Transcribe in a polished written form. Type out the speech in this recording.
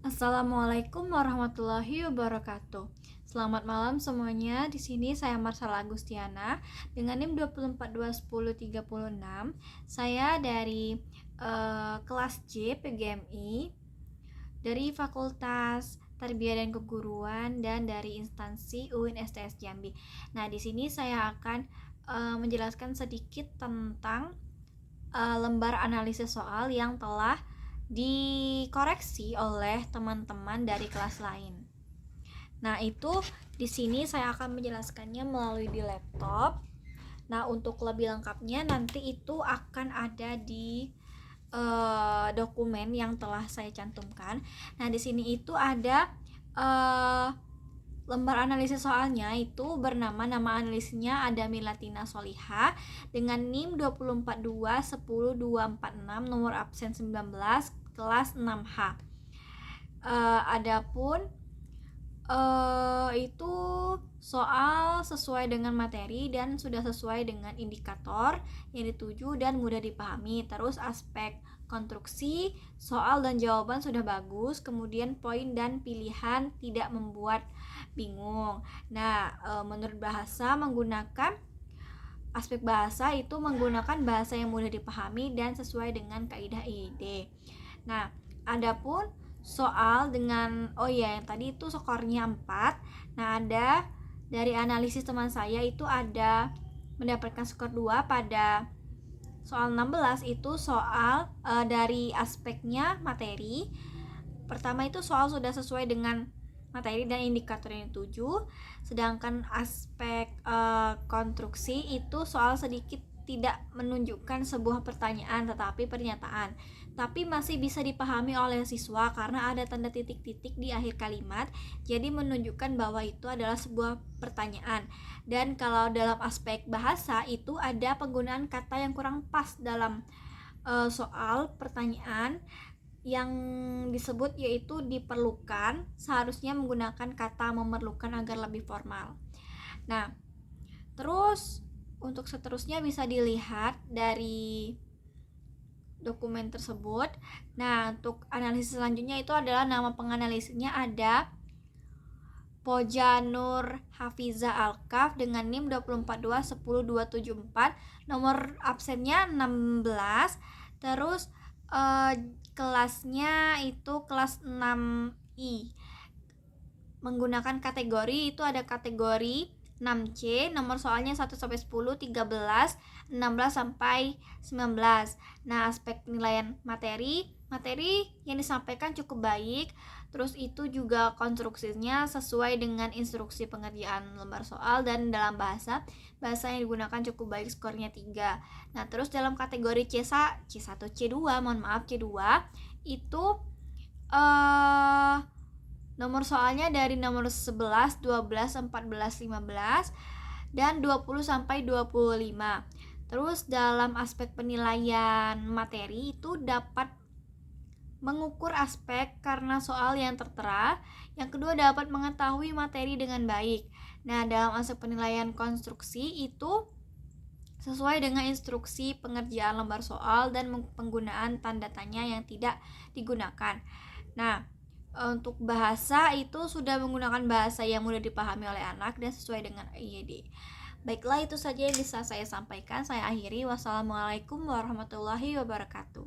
Assalamualaikum warahmatullahi wabarakatuh. Selamat malam semuanya. Di sini saya Marsala Agustiana dengan NIM 24211036. Saya dari kelas C PGMI dari Fakultas Tarbiyah dan Keguruan dan dari instansi UIN STS Jambi. Nah, di sini saya akan menjelaskan sedikit tentang lembar analisis soal yang telah dikoreksi oleh teman-teman dari kelas lain. Nah, itu di sini saya akan menjelaskannya melalui di laptop. Nah, untuk lebih lengkapnya nanti itu akan ada di dokumen yang telah saya cantumkan. Nah, di sini itu ada lembar analisis soalnya itu bernama nama analisisnya ada Milatina Soliha dengan NIM 242010246 nomor absen 19 kelas 6H. Adapun itu soal sesuai dengan materi dan sudah sesuai dengan indikator yang dituju dan mudah dipahami. Terus aspek konstruksi, soal dan jawaban sudah bagus, kemudian poin dan pilihan tidak membuat bingung. Nah, menurut bahasa menggunakan aspek bahasa itu menggunakan bahasa yang mudah dipahami dan sesuai dengan kaidah IID. Nah, adapun soal dengan yang tadi itu skornya 4. Nah, ada dari analisis teman saya itu ada mendapatkan skor 2 pada soal 16 itu soal dari aspeknya materi. Pertama itu soal sudah sesuai dengan materi dan indikator yang dituju, sedangkan aspek konstruksi itu soal sedikit tidak menunjukkan sebuah pertanyaan tetapi pernyataan, tapi masih bisa dipahami oleh siswa karena ada tanda titik-titik di akhir kalimat, jadi menunjukkan bahwa itu adalah sebuah pertanyaan. Dan kalau dalam aspek bahasa itu ada penggunaan kata yang kurang pas dalam soal pertanyaan yang disebut yaitu diperlukan, seharusnya menggunakan kata memerlukan agar lebih formal. Nah, terus untuk seterusnya bisa dilihat dari dokumen tersebut. Nah, untuk analisis selanjutnya itu adalah nama penganalisisnya ada Poja Nur Hafiza Alkaf dengan NIM 242010274, nomor absennya 16. Terus kelasnya itu kelas 6I. Menggunakan kategori itu ada kategori 6C, nomor soalnya 1 sampai 10, 13, 16 sampai 19. Nah, aspek penilaian materi yang disampaikan cukup baik. Terus itu juga konstruksinya sesuai dengan instruksi pengerjaan lembar soal dan dalam bahasa yang digunakan cukup baik, skornya 3. Nah, terus dalam kategori C1, C2, C2 itu nomor soalnya dari nomor 11, 12, 14, 15 dan 20 sampai 25. Terus dalam aspek penilaian materi itu dapat mengukur aspek karena soal yang tertera. Yang kedua dapat mengetahui materi dengan baik. Nah, dalam aspek penilaian konstruksi itu sesuai dengan instruksi pengerjaan lembar soal dan penggunaan tanda tanya yang tidak digunakan. Nah, untuk bahasa itu sudah menggunakan bahasa yang mudah dipahami oleh anak dan sesuai dengan IED. Baiklah, itu saja yang bisa saya sampaikan. Saya akhiri. Wassalamualaikum warahmatullahi wabarakatuh.